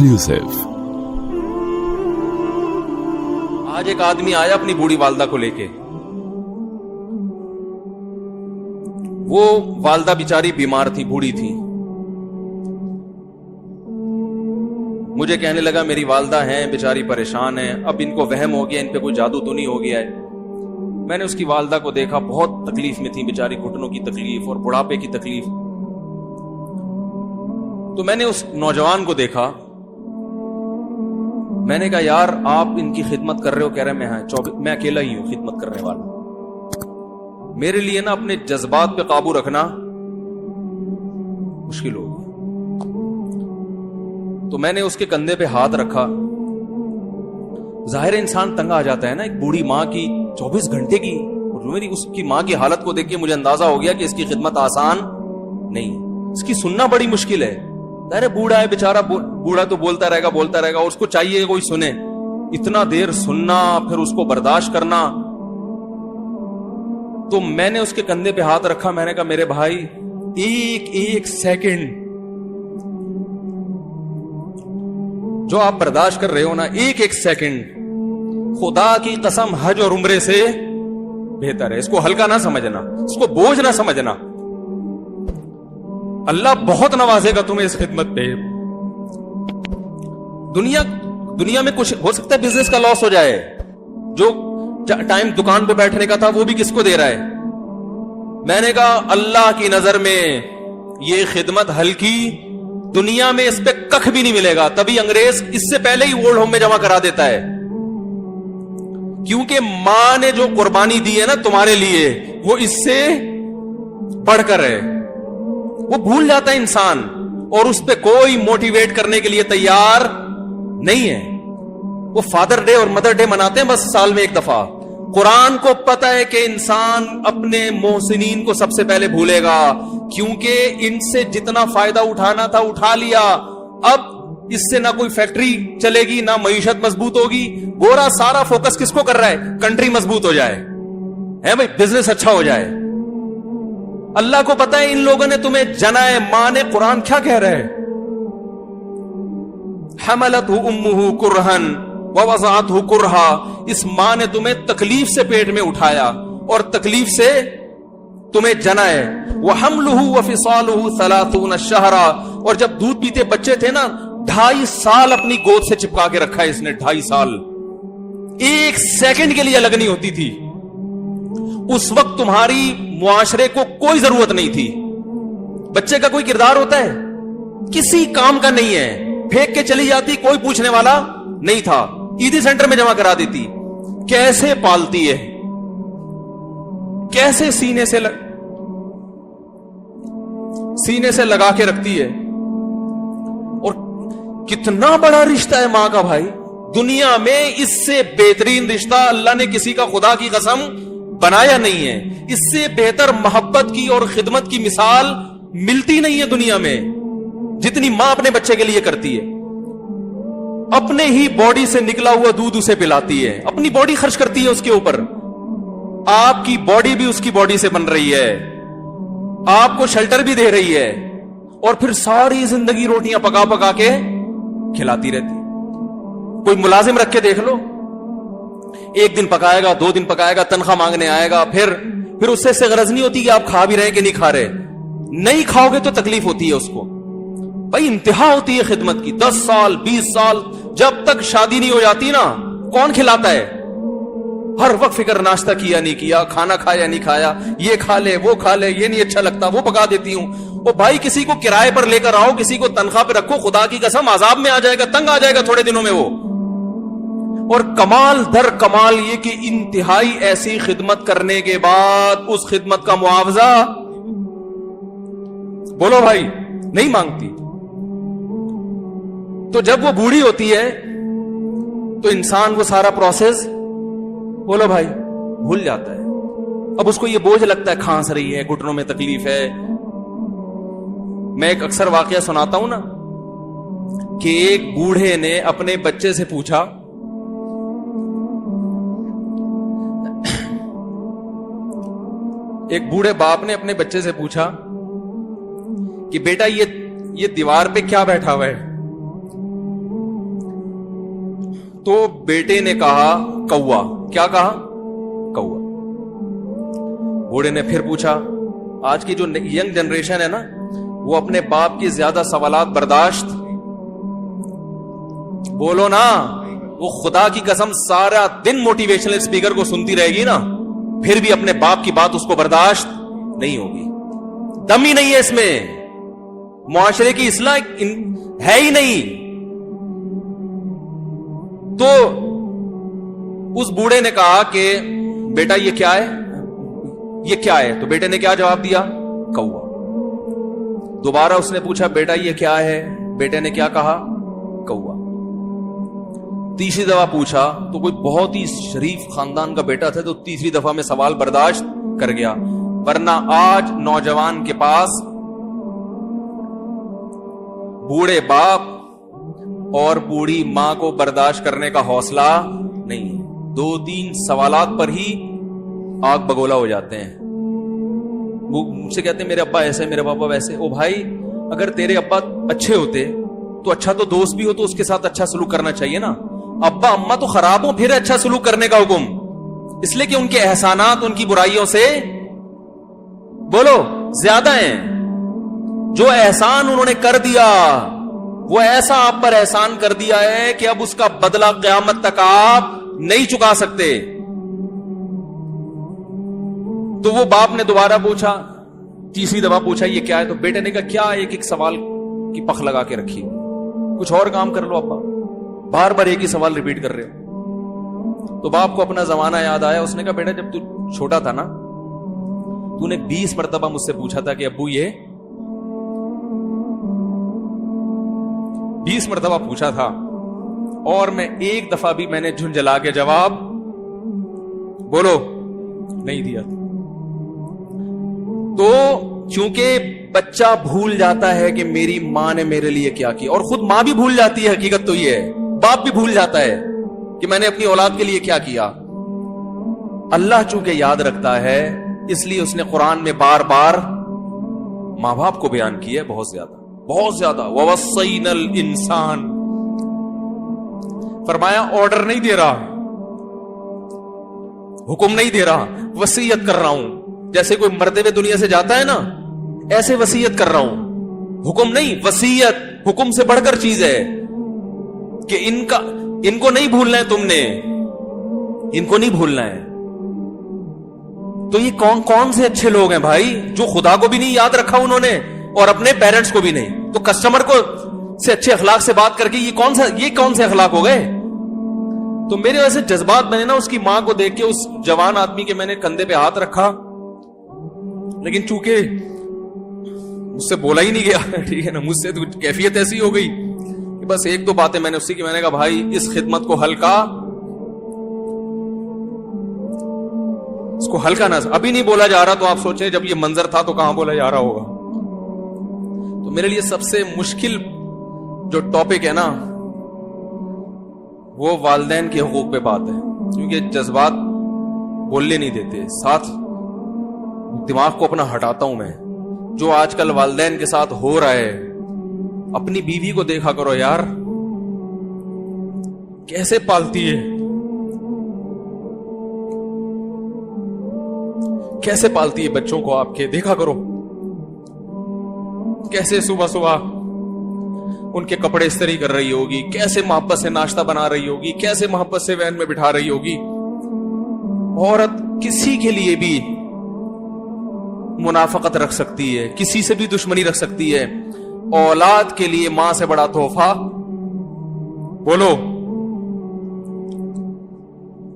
Exclusive. آج ایک آدمی آیا اپنی بوڑھی والدہ کو لے کے. وہ والدہ بیچاری بیمار تھی, بوڑھی تھی. مجھے کہنے لگا میری والدہ ہیں بیچاری پریشان ہیں, اب ان کو وہم ہو گیا, ان پہ کوئی جادو تو نہیں ہو گیا ہے. میں نے اس کی والدہ کو دیکھا, بہت تکلیف میں تھی بیچاری, گھٹنوں کی تکلیف اور بڑھاپے کی تکلیف. تو میں نے اس نوجوان کو دیکھا, میں نے کہا یار آپ ان کی خدمت کر رہے ہو؟ کہہ رہے میں اکیلا ہی ہوں خدمت کرنے والا. میرے لیے نا اپنے جذبات پہ قابو رکھنا مشکل ہوگی. تو میں نے اس کے کندھے پہ ہاتھ رکھا. ظاہر انسان تنگ آ جاتا ہے نا, ایک بوڑھی ماں کی 24 گھنٹے کی, میری اس کی ماں کی حالت کو دیکھ کے مجھے اندازہ ہو گیا کہ اس کی خدمت آسان نہیں ہے, اس کی سننا بڑی مشکل ہے. ظاہر بوڑھا ہے بیچارہ, بوڑھا تو بولتا رہے گا, اور اس کو چاہیے کوئی سنے. اتنا دیر سننا, پھر اس کو برداشت کرنا. تو میں نے اس کے کندھے پہ ہاتھ رکھا, میں نے کہا میرے بھائی ایک سیکنڈ جو آپ برداشت کر رہے ہو نا, ایک سیکنڈ خدا کی قسم حج اور عمرے سے بہتر ہے. اس کو ہلکا نہ سمجھنا, اس کو بوجھ نہ سمجھنا. اللہ بہت نوازے گا تمہیں اس خدمت پہ. دنیا میں کچھ ہو سکتا ہے بزنس کا لاس ہو جائے, جو ٹائم دکان پہ بیٹھنے کا تھا وہ بھی کس کو دے رہا ہے. میں نے کہا اللہ کی نظر میں یہ خدمت ہلکی, دنیا میں اس پہ کخ بھی نہیں ملے گا. تبھی انگریز اس سے پہلے ہی اولڈ ہوم میں جمع کرا دیتا ہے, کیونکہ ماں نے جو قربانی دی ہے نا تمہارے لیے, وہ اس سے بڑھ کر ہے. وہ بھول جاتا ہے انسان, اور اس پہ کوئی موٹیویٹ کرنے کے لیے تیار نہیں ہے. وہ فادر ڈے اور مدر ڈے مناتے ہیں بس سال میں ایک دفعہ. قرآن کو پتا ہے کہ انسان اپنے محسنین کو سب سے پہلے بھولے گا, کیونکہ ان سے جتنا فائدہ اٹھانا تھا اٹھا لیا. اب اس سے نہ کوئی فیکٹری چلے گی, نہ معیشت مضبوط ہوگی. گورا سارا فوکس کس کو کر رہا ہے؟ کنٹری مضبوط ہو جائے, ہے بھائی, بزنس اچھا ہو جائے. اللہ کو پتا ہے ان لوگوں نے تمہیں جنا ہے. ماں نے, قرآن کیا کہہ رہا ہے؟ حملتہ امہ کرہن ووضعتہ کرہا. اس ماں نے تمہیں تکلیف سے پیٹ میں اٹھایا اور تکلیف سے تمہیں جنا ہے. وحملہ وفصالہ 30 شہرا. اور جب دودھ پیتے بچے تھے نا, 2.5 سال اپنی گود سے چپکا کے رکھا ہے اس نے. 2.5 سال, ایک سیکنڈ کے لیے الگ نہیں ہوتی تھی. اس وقت تمہاری معاشرے کو کوئی ضرورت نہیں تھی. بچے کا کوئی کردار ہوتا ہے؟ کسی کام کا نہیں ہے. پھینک کے چلی جاتی, کوئی پوچھنے والا نہیں تھا. عیدی سینٹر میں جمع کرا دیتی. کیسے پالتی ہے, کیسے سینے سے لگا کے رکھتی ہے. اور کتنا بڑا رشتہ ہے ماں کا بھائی. دنیا میں اس سے بہترین رشتہ اللہ نے کسی کا خدا کی قسم بنایا نہیں ہے. اس سے بہتر محبت کی اور خدمت کی مثال ملتی نہیں ہے دنیا میں, جتنی ماں اپنے بچے کے لیے کرتی ہے. اپنے ہی باڈی سے نکلا ہوا دودھ اسے پلاتی ہے, اپنی باڈی خرچ کرتی ہے اس کے اوپر. آپ کی باڈی بھی اس کی باڈی سے بن رہی ہے, آپ کو شیلٹر بھی دے رہی ہے, اور پھر ساری زندگی روٹیاں پکا پکا کے کھلاتی رہتی. کوئی ملازم رکھ کے دیکھ لو, 1 دن پکائے گا, 2 دن پکائے گا, تنخواہ مانگنے آئے گا. پھر اس سے غرض نہیں ہوتی کہ آپ کھا بھی رہے ہیں کہ نہیں کھا رہے. نہیں کھاؤ گے تو تکلیف ہوتی ہے اس کو. بھائی انتہا ہوتی ہے خدمت کی. 10 سال 20 سال جب تک شادی نہیں ہو جاتی نا, کون کھلاتا ہے؟ ہر وقت فکر, ناشتہ کیا نہیں کیا, کھانا کھایا نہیں کھایا, یہ کھا لے وہ کھا لے, یہ نہیں اچھا لگتا وہ پکا دیتی ہوں. وہ بھائی کسی کو کرائے پر لے کر آؤ, کسی کو تنخواہ پہ رکھو, خدا کی قسم عذاب میں آ جائے گا, تنگ آ جائے گا تھوڑے دنوں میں وہ. اور کمال در کمال یہ کہ انتہائی ایسی خدمت کرنے کے بعد اس خدمت کا معاوضہ, بولو بھائی, نہیں مانگتی. تو جب وہ بوڑھی ہوتی ہے تو انسان وہ سارا پروسیس, بولو بھائی, بھول جاتا ہے. اب اس کو یہ بوجھ لگتا ہے, کھانس رہی ہے, گھٹنوں میں تکلیف ہے. میں ایک اکثر واقعہ سناتا ہوں نا, کہ ایک بوڑھے نے اپنے بچے سے پوچھا, ایک بوڑھے باپ نے اپنے بچے سے پوچھا کہ بیٹا یہ دیوار پہ کیا بیٹھا ہوا ہے؟ تو بیٹے نے کہا کوا. کیا کہا؟ کوا. بوڑھے نے پھر پوچھا. آج کی جو ینگ جنریشن ہے نا, وہ اپنے باپ کی زیادہ سوالات برداشت, بولو نا, وہ خدا کی قسم سارا دن موٹیویشنل اسپیکر کو سنتی رہے گی نا, پھر بھی اپنے باپ کی بات اس کو برداشت نہیں ہوگی. دم ہی نہیں ہے اس میں, معاشرے کی اصلاح ہے ہی نہیں. تو اس بوڑھے نے کہا کہ بیٹا یہ کیا ہے, یہ کیا ہے؟ تو بیٹے نے کیا جواب دیا؟ کوا. دوبارہ اس نے پوچھا بیٹا یہ کیا ہے؟ بیٹے نے کیا کہا؟ کوا. تیسری دفعہ پوچھا تو کوئی بہت ہی شریف خاندان کا بیٹا تھا, تو تیسری دفعہ میں سوال برداشت کر گیا. ورنہ آج نوجوان کے پاس بوڑھے باپ اور بوڑھی ماں کو برداشت کرنے کا حوصلہ نہیں ہے. 2-3 سوالات پر ہی آگ بگولا ہو جاتے ہیں. وہ مجھ سے کہتے ہیں میرے ابا ایسے, میرے پاپا ویسے. او بھائی, اگر تیرے ابا اچھے ہوتے تو اچھا تو دوست بھی ہو تو اس کے ساتھ اچھا سلوک کرنا چاہیے نا. ابا اما تو خراب ہو پھر اچھا سلوک کرنے کا حکم, اس لیے کہ ان کے احسانات ان کی برائیوں سے بولو زیادہ ہیں. جو احسان انہوں نے کر دیا وہ ایسا آپ پر احسان کر دیا ہے کہ اب اس کا بدلہ قیامت تک آپ نہیں چکا سکتے. تو وہ باپ نے دوبارہ پوچھا, تیسری دفعہ پوچھا یہ کیا ہے؟ تو بیٹے نے کہا کیا ایک سوال کی پخ لگا کے رکھی, کچھ اور کام کر لو ابا, بار بار ایک ہی سوال ریپیٹ کر رہے ہو. تو باپ کو اپنا زمانہ یاد آیا. اس نے کہا بیٹا جب تو چھوٹا تھا نا, تو نے 20 مرتبہ مجھ سے پوچھا تھا کہ ابو یہ 20 مرتبہ پوچھا تھا, اور میں ایک دفعہ بھی میں نے جھنجھلا کے جواب بولو نہیں دیا. تو چونکہ بچہ بھول جاتا ہے کہ میری ماں نے میرے لیے کیا کیا, اور خود ماں بھی بھول جاتی ہے, حقیقت تو یہ ہے, باپ بھی بھول جاتا ہے کہ میں نے اپنی اولاد کے لیے کیا کیا. اللہ چونکہ یاد رکھتا ہے اس لیے اس نے قرآن میں بار بار ماں باپ کو بیان کیا ہے, بہت زیادہ بہت زیادہ. وَوَصَّيْنَا الْإِنسَانَ, فرمایا آرڈر نہیں دے رہا, حکم نہیں دے رہا, وصیت کر رہا ہوں. جیسے کوئی مرتے ہوئے دنیا سے جاتا ہے نا, ایسے وصیت کر رہا ہوں, حکم نہیں. وصیت حکم سے بڑھ کر چیز ہے کہ ان کو نہیں بھولنا ہے, تم نے ان کو نہیں بھولنا ہے. تو یہ کون سے اچھے لوگ ہیں بھائی جو خدا کو بھی نہیں یاد رکھا انہوں نے اور اپنے پیرنٹس کو بھی نہیں. تو کسٹمر کو سے اچھے اخلاق سے بات کر کے یہ کون سے اخلاق ہو گئے. تو میرے ویسے جذبات میں نے نا اس کی ماں کو دیکھ کے اس جوان آدمی کے میں نے کندھے پہ ہاتھ رکھا, لیکن چونکہ مجھ سے بولا ہی نہیں گیا, ٹھیک ہے نا, مجھ سے تو کیفیت ایسی ہو گئی کہ بس 1-2 باتیں میں نے اسی کی, میں نے کہا بھائی اس خدمت کو ہلکا, اس کو ہلکا نہ, ابھی نہیں بولا جا رہا تو آپ سوچیں جب یہ منظر تھا تو کہاں بولا جا رہا ہوگا. تو میرے لیے سب سے مشکل جو ٹاپک ہے نا وہ والدین کے حقوق پہ بات ہے, کیونکہ جذبات بولنے نہیں دیتے, ساتھ دماغ کو اپنا ہٹاتا ہوں میں. جو آج کل والدین کے ساتھ ہو رہا ہے, اپنی بیوی کو دیکھا کرو یار, کیسے پالتی ہے, کیسے پالتی ہے بچوں کو آپ کے, دیکھا کرو کیسے صبح صبح ان کے کپڑے استری کر رہی ہوگی, کیسے محبت سے ناشتہ بنا رہی ہوگی, کیسے محبت سے وین میں بٹھا رہی ہوگی. عورت کسی کے لیے بھی منافقت رکھ سکتی ہے, کسی سے بھی دشمنی رکھ سکتی ہے. اولاد کے لیے ماں سے بڑا تحفہ بولو,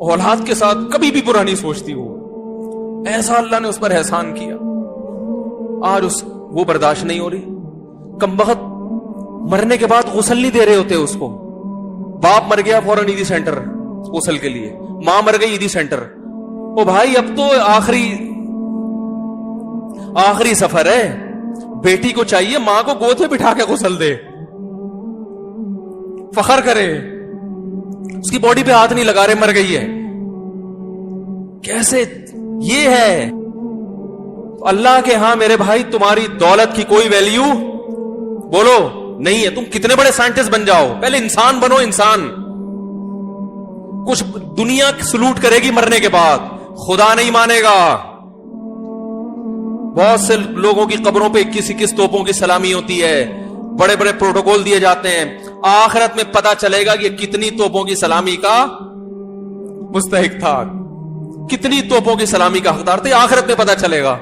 اولاد کے ساتھ کبھی بھی برا نہیں سوچتی وہ, ایسا اللہ نے اس پر احسان کیا. آج وہ برداشت نہیں ہو رہی. کمبخت مرنے کے بعد غسل نہیں دے رہے ہوتے اس کو, باپ مر گیا فوراً عیدی سینٹر غسل کے لیے, ماں مر گئی عیدی سینٹر. او بھائی اب تو آخری سفر ہے, بیٹی کو چاہیے ماں کو گود میں بٹھا کے غسل دے, فخر کرے, اس کی باڈی پہ ہاتھ نہیں لگا رہے, مر گئی ہے. کیسے یہ ہے اللہ کے ہاں میرے بھائی, تمہاری دولت کی کوئی ویلیو بولو نہیں ہے. تم کتنے بڑے سائنٹسٹ بن جاؤ, پہلے انسان بنو, انسان. کچھ دنیا سلوٹ کرے گی مرنے کے بعد، خدا نہیں مانے گا. بہت سے لوگوں کی قبروں پہ 21 توپوں کی سلامی ہوتی ہے، بڑے بڑے پروٹوکول دیے جاتے ہیں. آخرت میں پتا چلے گا کہ کتنی توپوں کی سلامی کا مستحق تھا، کتنی توپوں کی سلامی کا حقدار تھے، آخرت میں پتا چلے گا.